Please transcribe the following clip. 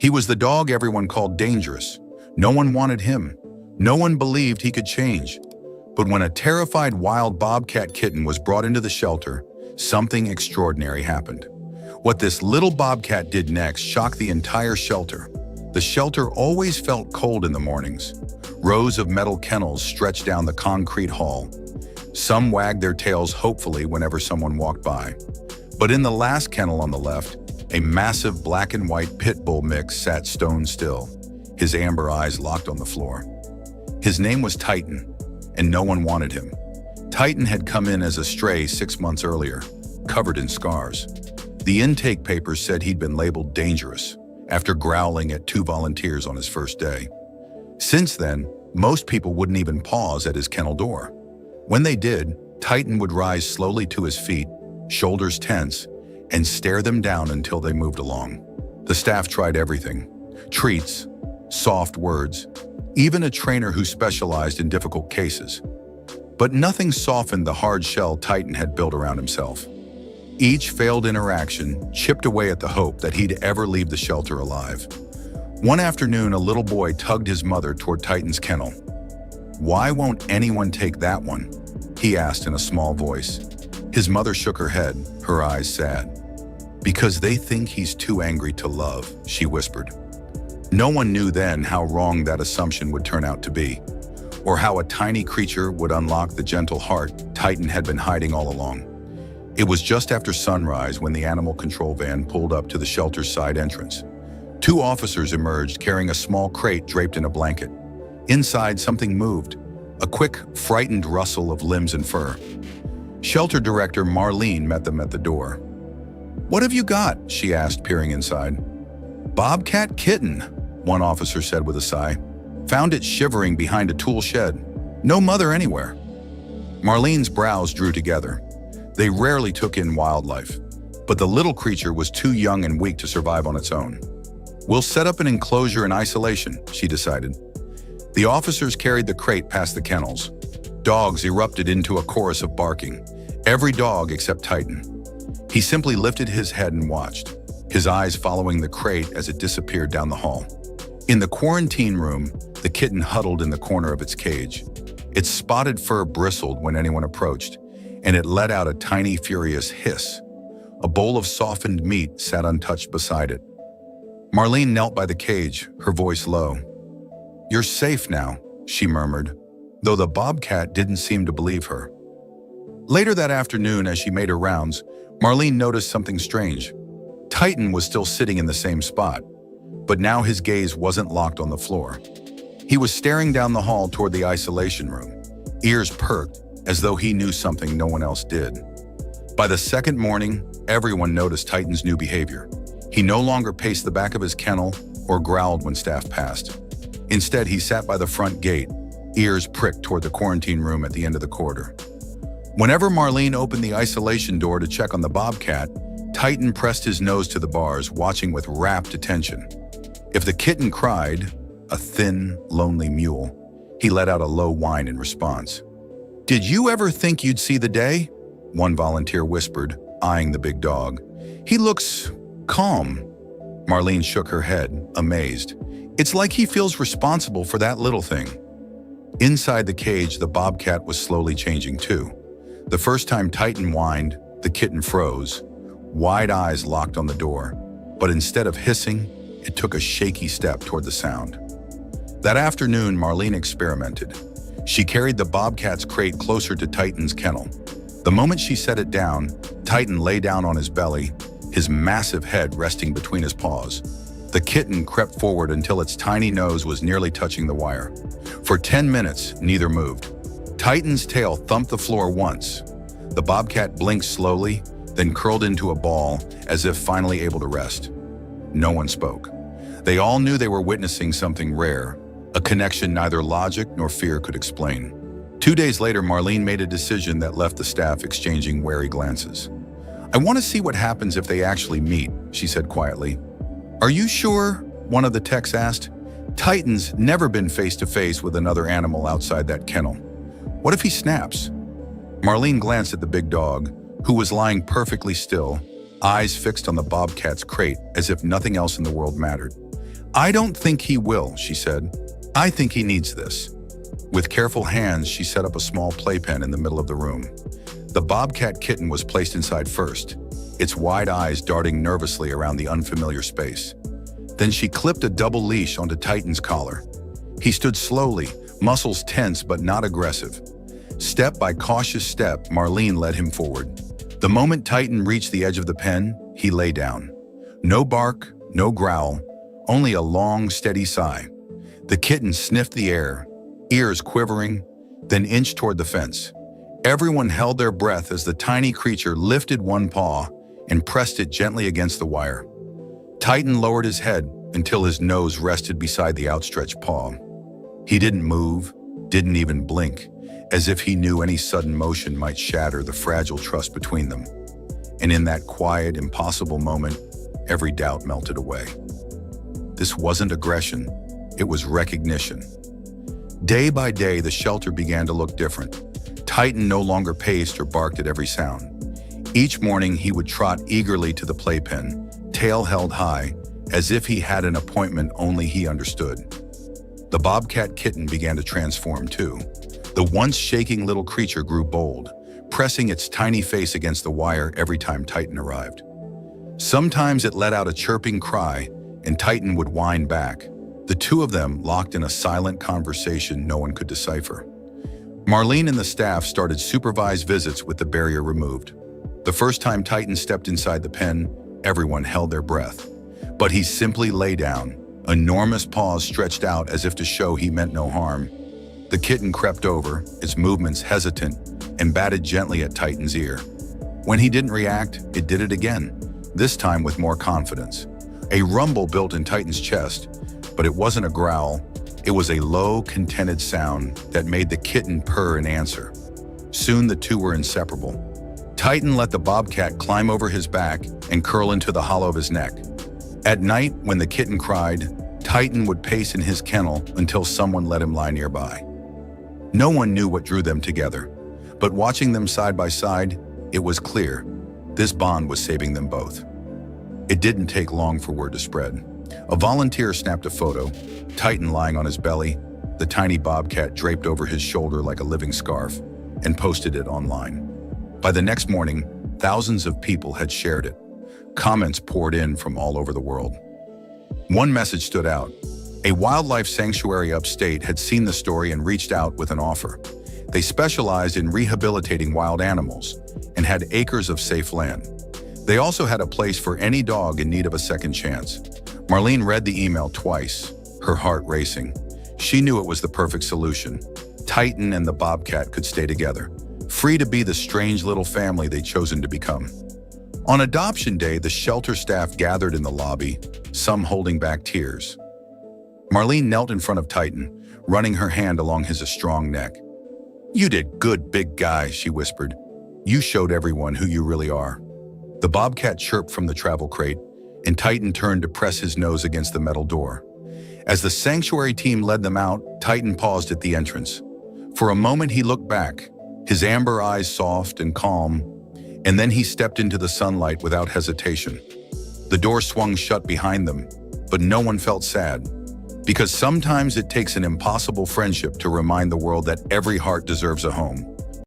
He was the dog everyone called dangerous. No one wanted him. No one believed he could change. But when a terrified wild bobcat kitten was brought into the shelter, something extraordinary happened. What this little bobcat did next shocked the entire shelter. The shelter always felt cold in the mornings. Rows of metal kennels stretched down the concrete hall. Some wagged their tails hopefully whenever someone walked by. But in the last kennel on the left, a massive black and white pit bull mix sat stone still, his amber eyes locked on the floor. His name was Titan, and no one wanted him. Titan had come in as a stray 6 months earlier, covered in scars. The intake papers said he'd been labeled dangerous after growling at 2 volunteers on his first day. Since then, most people wouldn't even pause at his kennel door. When they did, Titan would rise slowly to his feet, shoulders tense, and stare them down until they moved along. The staff tried everything: treats, soft words, even a trainer who specialized in difficult cases. But nothing softened the hard shell Titan had built around himself. Each failed interaction chipped away at the hope that he'd ever leave the shelter alive. One afternoon, a little boy tugged his mother toward Titan's kennel. "Why won't anyone take that one?" he asked in a small voice. His mother shook her head, her eyes sad. "Because they think he's too angry to love," she whispered. No one knew then how wrong that assumption would turn out to be, or how a tiny creature would unlock the gentle heart Titan had been hiding all along. It was just after sunrise when the animal control van pulled up to the shelter's side entrance. 2 officers emerged carrying a small crate draped in a blanket. Inside, something moved, a quick, frightened rustle of limbs and fur. Shelter Director Marlene met them at the door. "What have you got?" she asked, peering inside. "Bobcat kitten," one officer said with a sigh. "Found it shivering behind a tool shed. No mother anywhere." Marlene's brows drew together. They rarely took in wildlife, but the little creature was too young and weak to survive on its own. "We'll set up an enclosure in isolation," she decided. The officers carried the crate past the kennels. Dogs erupted into a chorus of barking, every dog except Titan. He simply lifted his head and watched, his eyes following the crate as it disappeared down the hall. In the quarantine room, the kitten huddled in the corner of its cage. Its spotted fur bristled when anyone approached, and it let out a tiny, furious hiss. A bowl of softened meat sat untouched beside it. Marlene knelt by the cage, her voice low. "You're safe now," she murmured, though the bobcat didn't seem to believe her. Later that afternoon, as she made her rounds, Marlene noticed something strange. Titan was still sitting in the same spot, but now his gaze wasn't locked on the floor. He was staring down the hall toward the isolation room, ears perked, as though he knew something no one else did. By the second morning, everyone noticed Titan's new behavior. He no longer paced the back of his kennel or growled when staff passed. Instead, he sat by the front gate, ears pricked toward the quarantine room at the end of the corridor. Whenever Marlene opened the isolation door to check on the bobcat, Titan pressed his nose to the bars, watching with rapt attention. If the kitten cried, a thin, lonely mule, he let out a low whine in response. "Did you ever think you'd see the day?" one volunteer whispered, eyeing the big dog. "He looks calm." Marlene shook her head, amazed. "It's like he feels responsible for that little thing." Inside the cage, the bobcat was slowly changing too. The first time Titan whined, the kitten froze, wide eyes locked on the door. But instead of hissing, it took a shaky step toward the sound. That afternoon, Marlene experimented. She carried the bobcat's crate closer to Titan's kennel. The moment she set it down, Titan lay down on his belly, his massive head resting between his paws. The kitten crept forward until its tiny nose was nearly touching the wire. For 10 minutes, neither moved. Titan's tail thumped the floor once. The bobcat blinked slowly, then curled into a ball as if finally able to rest. No one spoke. They all knew they were witnessing something rare, a connection neither logic nor fear could explain. 2 days later, Marlene made a decision that left the staff exchanging wary glances. "I want to see what happens if they actually meet," she said quietly. "Are you sure?" one of the techs asked. "Titan's never been face-to-face with another animal outside that kennel. What if he snaps?" Marlene glanced at the big dog, who was lying perfectly still, eyes fixed on the bobcat's crate as if nothing else in the world mattered. "I don't think he will," she said. "I think he needs this." With careful hands, she set up a small playpen in the middle of the room. The bobcat kitten was placed inside first, its wide eyes darting nervously around the unfamiliar space. Then she clipped a double leash onto Titan's collar. He stood slowly, muscles tense but not aggressive. Step by cautious step, Marlene led him forward. The moment Titan reached the edge of the pen, he lay down. No bark, no growl, only a long, steady sigh. The kitten sniffed the air, ears quivering, then inched toward the fence. Everyone held their breath as the tiny creature lifted one paw and pressed it gently against the wire. Titan lowered his head until his nose rested beside the outstretched paw. He didn't move, didn't even blink, as if he knew any sudden motion might shatter the fragile trust between them. And in that quiet, impossible moment, every doubt melted away. This wasn't aggression, it was recognition. Day by day, the shelter began to look different. Titan no longer paced or barked at every sound. Each morning, he would trot eagerly to the playpen, tail held high, as if he had an appointment only he understood. The bobcat kitten began to transform too. The once shaking little creature grew bold, pressing its tiny face against the wire every time Titan arrived. Sometimes it let out a chirping cry, and Titan would whine back, the two of them locked in a silent conversation no one could decipher. Marlene and the staff started supervised visits with the barrier removed. The first time Titan stepped inside the pen, everyone held their breath. But he simply lay down, enormous paws stretched out as if to show he meant no harm. The kitten crept over, its movements hesitant, and batted gently at Titan's ear. When he didn't react, it did it again, this time with more confidence. A rumble built in Titan's chest, but it wasn't a growl. It was a low, contented sound that made the kitten purr in answer. Soon the two were inseparable. Titan let the bobcat climb over his back and curl into the hollow of his neck. At night, when the kitten cried, Titan would pace in his kennel until someone let him lie nearby. No one knew what drew them together, but watching them side by side, it was clear this bond was saving them both. It didn't take long for word to spread. A volunteer snapped a photo, Titan lying on his belly, the tiny bobcat draped over his shoulder like a living scarf, and posted it online. By the next morning, thousands of people had shared it. Comments poured in from all over the world. One message stood out. A wildlife sanctuary upstate had seen the story and reached out with an offer. They specialized in rehabilitating wild animals and had acres of safe land. They also had a place for any dog in need of a second chance. Marlene read the email twice, her heart racing. She knew it was the perfect solution. Titan and the bobcat could stay together, free to be the strange little family they'd chosen to become. On adoption day, the shelter staff gathered in the lobby, some holding back tears. Marlene knelt in front of Titan, running her hand along his strong neck. "You did good, big guy," she whispered. "You showed everyone who you really are." The bobcat chirped from the travel crate, and Titan turned to press his nose against the metal door. As the sanctuary team led them out, Titan paused at the entrance. For a moment he looked back, his amber eyes soft and calm, and then he stepped into the sunlight without hesitation. The door swung shut behind them, but no one felt sad, because sometimes it takes an impossible friendship to remind the world that every heart deserves a home.